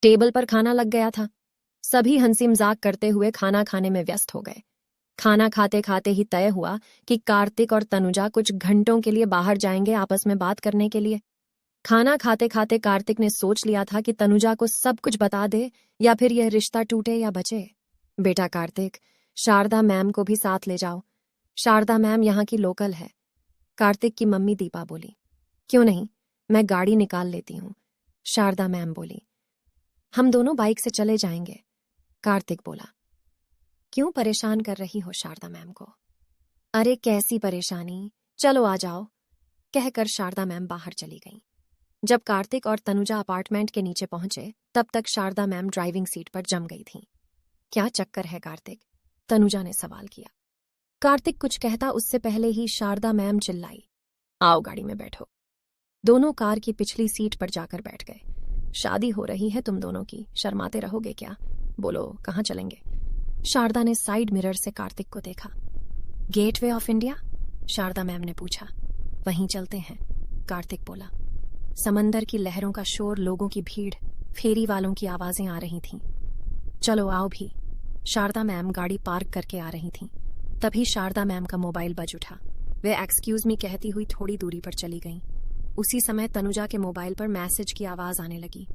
Table पर खाना लग गया था। सभी हंसी मजाक करते हुए खाना खाने में व्यस्त हो गए। खाना खाते खाते ही तय हुआ कि कार्तिक और तनुजा कुछ घंटों के लिए बाहर जाएंगे आपस में बात करने के लिए। खाना खाते खाते कार्तिक ने सोच लिया था कि तनुजा को सब कुछ बता दे या फिर यह रिश्ता टूटे या बचे। बेटा कार्तिक, शारदा मैम को भी साथ ले जाओ। शारदा मैम यहाँ की लोकल है। कार्तिक की मम्मी दीपा बोली। क्यों नहीं, मैं गाड़ी निकाल लेती हूँ, शारदा मैम बोली। हम दोनों बाइक से चले जाएंगे, कार्तिक बोला। क्यों परेशान कर रही हो शारदा मैम को? अरे कैसी परेशानी, चलो आ जाओ, कहकर शारदा मैम बाहर चली गईं। जब कार्तिक और तनुजा अपार्टमेंट के नीचे पहुंचे तब तक शारदा मैम ड्राइविंग सीट पर जम गई थीं। क्या चक्कर है कार्तिक? तनुजा ने सवाल किया। कार्तिक कुछ कहता उससे पहले ही शारदा मैम चिल्लाई, आओ गाड़ी में बैठो। दोनों कार की पिछली सीट पर जाकर बैठ गए। शादी हो रही है तुम दोनों की, शर्माते रहोगे क्या? बोलो कहाँ चलेंगे? शारदा ने साइड मिरर से कार्तिक को देखा। Gateway of India? Sharda ma'am ने पूछा। वहीं चलते हैं, कार्तिक बोला। समंदर की लहरों का शोर, लोगों की भीड़, फेरी वालों की आवाजें आ रही थीं। चलो आओ भी। शारदा मैम गाड़ी पार्क करके आ रही थीं। तभी शारदा मैम का मोबाइल बज उठा। वे एक्सक्यूज मी कहती हुई थोड़ी दूरी पर चली गईं। उसी समय तनुजा के मोबाइल पर मैसेज की आवाज आने लगी।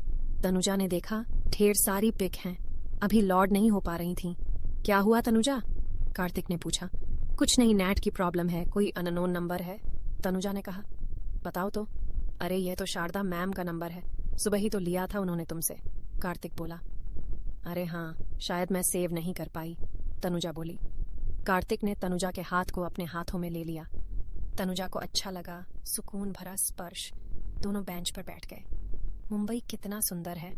तनुजा ने देखा ढेर सारी पिक हैं, अभी लॉड नहीं हो पा रही थीं। क्या हुआ तनुजा? कार्तिक ने पूछा। कुछ नहीं, नेट की प्रॉब्लम है, कोई अननोन नंबर है, तनुजा ने कहा। बताओ तो। अरे यह तो शारदा मैम का नंबर है, सुबह ही तो लिया था उन्होंने तुमसे, कार्तिक बोला। अरे हाँ, शायद मैं सेव नहीं कर पाई, तनुजा बोली। कार्तिक ने तनुजा के हाथ को अपने हाथों में ले लिया। तनुजा को अच्छा लगा, सुकून भरा स्पर्श। दोनों बेंच पर बैठ गए। मुंबई कितना सुंदर है,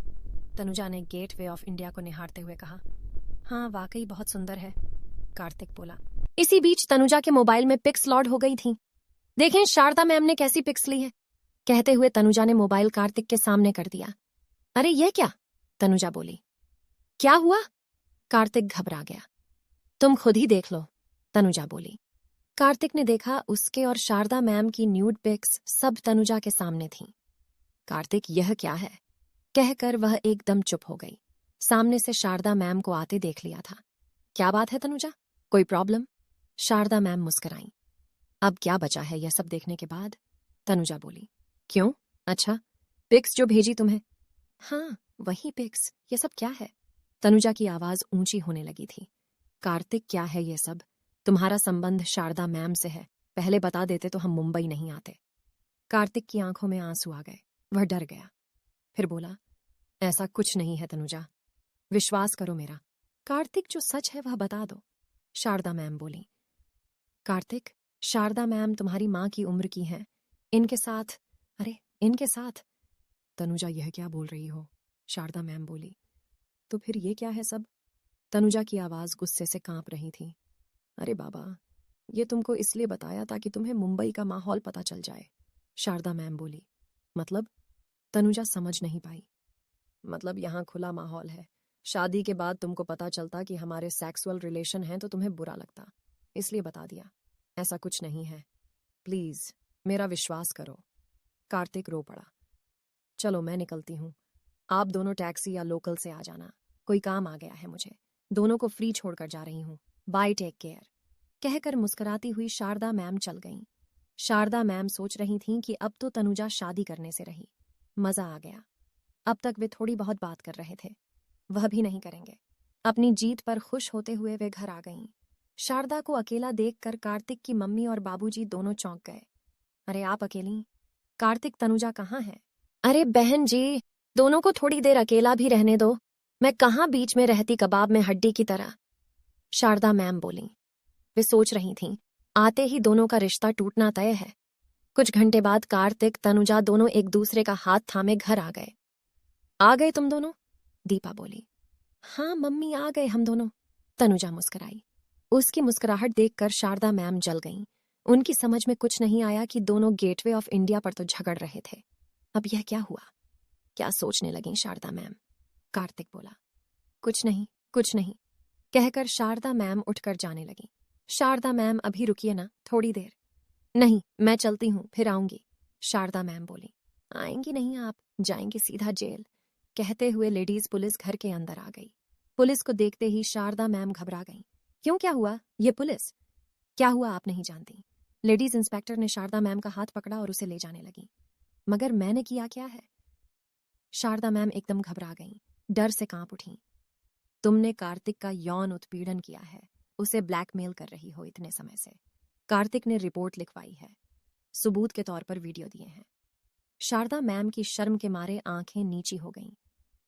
तनुजा ने गेटवे ऑफ इंडिया को निहारते हुए कहा। हाँ वाकई बहुत सुंदर है, कार्तिक बोला। इसी बीच तनुजा के मोबाइल में पिक्स लॉड हो गई थीं। देखें शारदा मैम ने कैसी पिक्स ली है, कहते हुए तनुजा ने मोबाइल कार्तिक के सामने कर दिया। अरे ये क्या? तनुजा बोली। क्या हुआ? कार्तिक घबरा गया। तुम खुद ही देख लो, तनुजा बोली। कार्तिक ने देखा उसके और शारदा मैम की न्यूड पिक्स सब तनुजा के सामने थीं। कार्तिक यह क्या है, कहकर वह एकदम चुप हो गई। सामने से शारदा मैम को आते देख लिया था। क्या बात है तनुजा, कोई प्रॉब्लम? शारदा मैम मुस्कुराईं। अब क्या बचा है यह सब देखने के बाद, तनुजा बोली। क्यों? अच्छा, पिक्स जो भेजी तुम्हें? हाँ वही पिक्स, ये सब क्या है? तनुजा की आवाज ऊंची होने लगी थी। कार्तिक क्या है ये सब? तुम्हारा संबंध शारदा मैम से है, पहले बता देते तो हम मुंबई नहीं आते। कार्तिक की आंखों में आंसू आ गए, वह डर गया। फिर बोला, ऐसा कुछ नहीं है तनुजा, विश्वास करो मेरा। कार्तिक जो सच है वह बता दो, शारदा मैम बोली। कार्तिक, शारदा मैम तुम्हारी माँ की उम्र की हैं, इनके साथ, अरे इनके साथ। तनुजा यह क्या बोल रही हो, शारदा मैम बोली। तो फिर ये क्या है सब? तनुजा की आवाज गुस्से से कांप रही थी। अरे बाबा, ये तुमको इसलिए बताया ताकि तुम्हें मुंबई का माहौल पता चल जाए, शारदा मैम बोली। मतलब? तनुजा समझ नहीं पाई। मतलब यहाँ खुला माहौल है, शादी के बाद तुमको पता चलता कि हमारे सेक्सुअल रिलेशन हैं तो तुम्हें बुरा लगता, इसलिए बता दिया। ऐसा कुछ नहीं है, प्लीज मेरा विश्वास करो। कार्तिक रो पड़ा। चलो मैं निकलती हूँ, आप दोनों टैक्सी या लोकल से आ जाना, कोई काम आ गया है मुझे, दोनों को फ्री छोड़कर जा रही हूँ, बाय टेक केयर, कहकर मुस्कुराती हुई शारदा मैम चल गईं। शारदा मैम सोच रही थीं कि अब तो तनुजा शादी करने से रही, मजा आ गया। अब तक वे थोड़ी बहुत बात कर रहे थे, वह भी नहीं करेंगे। अपनी जीत पर खुश होते हुए वे घर आ गईं। शारदा को अकेला देखकर कार्तिक की मम्मी और बाबूजी दोनों चौंक गए। अरे आप अकेली? कार्तिक, तनुजा कहाँ है? अरे बहन जी, दोनों को थोड़ी देर अकेला भी रहने दो, मैं कहाँ बीच में रहती कबाब में हड्डी की तरह, शारदा मैम बोली। वे सोच रही थीं, आते ही दोनों का रिश्ता टूटना तय है। कुछ घंटे बाद कार्तिक, तनुजा दोनों एक दूसरे का हाथ थामे घर आ गए। आ गए तुम दोनों? दीपा बोली। हाँ मम्मी आ गए हम दोनों, तनुजा मुस्कुराई। उसकी मुस्कुराहट देखकर शारदा मैम जल गईं। उनकी समझ में कुछ नहीं आया कि दोनों गेटवे ऑफ इंडिया पर तो झगड़ रहे थे, अब यह क्या हुआ? क्या सोचने लगीं शारदा मैम? कार्तिक बोला। कुछ नहीं, कुछ नहीं, कहकर शारदा मैम उठकर जाने लगी। शारदा मैम अभी रुकिए ना, थोड़ी देर। नहीं मैं चलती हूँ, फिर आऊंगी, शारदा मैम बोली। आएंगी नहीं आप, जाएंगी सीधा जेल, कहते हुए लेडीज पुलिस घर के अंदर आ गई। पुलिस को देखते ही शारदा मैम घबरा गईं। क्यों, क्या हुआ? ये पुलिस? क्या हुआ आप नहीं जानती। लेडीज इंस्पेक्टर ने शारदा मैम का हाथ पकड़ा और उसे ले जाने लगी। मगर मैंने किया क्या है? शारदा मैम एकदम घबरा गईं, डर से कांप उठीं। तुमने कार्तिक का यौन उत्पीड़न किया है, उसे ब्लैकमेल कर रही हो इतने समय से। कार्तिक ने रिपोर्ट लिखवाई है, सबूत के तौर पर वीडियो दिए हैं। शारदा मैम की शर्म के मारे आंखें नीची हो गईं।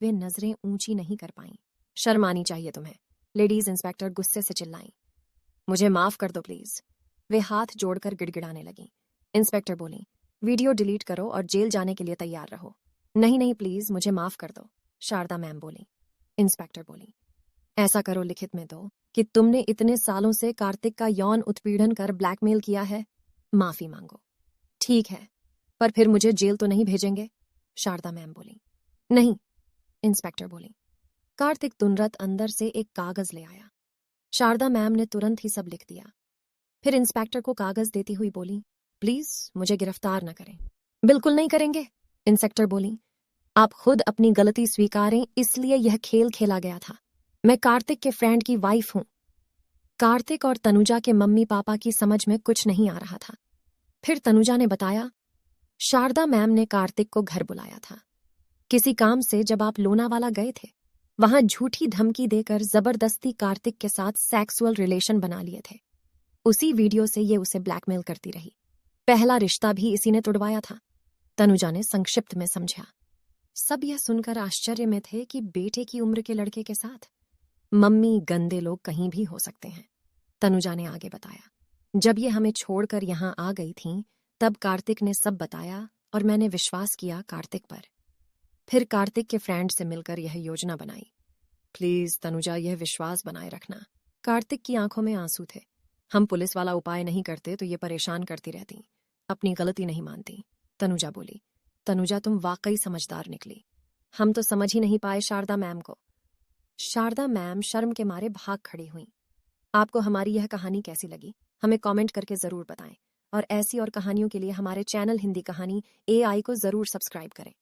वे नजरें ऊंची नहीं कर पाईं। शर्म आनी चाहिए तुम्हें, लेडीज इंस्पेक्टर गुस्से से चिल्लाईं। मुझे माफ कर दो प्लीज। वे हाथ जोड़कर गिड़गिड़ाने लगीं। इंस्पेक्टर बोली, वीडियो डिलीट करो और जेल जाने के लिए तैयार रहो। नहीं नहीं प्लीज, मुझे माफ कर दो, शारदा मैम बोली। इंस्पेक्टर बोली, ऐसा करो, लिखित में दो कि तुमने इतने सालों से कार्तिक का यौन उत्पीड़न कर ब्लैकमेल किया है। माफी मांगो। ठीक है, पर फिर मुझे जेल तो नहीं भेजेंगे? शारदा मैम बोली। नहीं, इंस्पेक्टर बोली। कार्तिक तुनरत अंदर से एक कागज ले आया। शारदा मैम ने तुरंत ही सब लिख दिया। फिर इंस्पेक्टर को कागज देती हुई बोली, प्लीज मुझे गिरफ्तार न करें। बिल्कुल नहीं करेंगे, इंस्पेक्टर बोली। आप खुद अपनी गलती स्वीकारें, इसलिए यह खेल खेला गया था। मैं कार्तिक के फ्रेंड की वाइफ हूं। कार्तिक और तनुजा के मम्मी पापा की समझ में कुछ नहीं आ रहा था। फिर तनुजा ने बताया, शारदा मैम ने कार्तिक को घर बुलाया था किसी काम से। जब आप लोनावाला गए थे, वहां झूठी धमकी देकर जबरदस्ती कार्तिक के साथ सेक्सुअल रिलेशन बना लिए थे। उसी वीडियो से ये उसे ब्लैकमेल करती रही। पहला रिश्ता भी इसी ने तुड़वाया था, तनुजा ने संक्षिप्त में समझा। सब यह सुनकर आश्चर्य में थे कि बेटे की उम्र के लड़के के साथ मम्मी, गंदे लोग कहीं भी हो सकते हैं। तनुजा ने आगे बताया, जब ये हमें छोड़कर यहां आ गई थीं, तब कार्तिक ने सब बताया और मैंने विश्वास किया कार्तिक पर। फिर कार्तिक के फ्रेंड से मिलकर यह योजना बनाई। प्लीज तनुजा, यह विश्वास बनाए रखना। कार्तिक की आंखों में आंसू थे। हम पुलिस वाला उपाय नहीं करते तो ये परेशान करती रहती, अपनी गलती नहीं मानती, तनुजा बोली। तनुजा, तुम वाकई समझदार निकली। हम तो समझ ही नहीं पाए शारदा मैम को। शारदा मैम शर्म के मारे भाग खड़ी हुई। आपको हमारी यह कहानी कैसी लगी, हमें कमेंट करके जरूर बताएं और ऐसी और कहानियों के लिए हमारे चैनल हिंदी कहानी AI को जरूर सब्सक्राइब करें।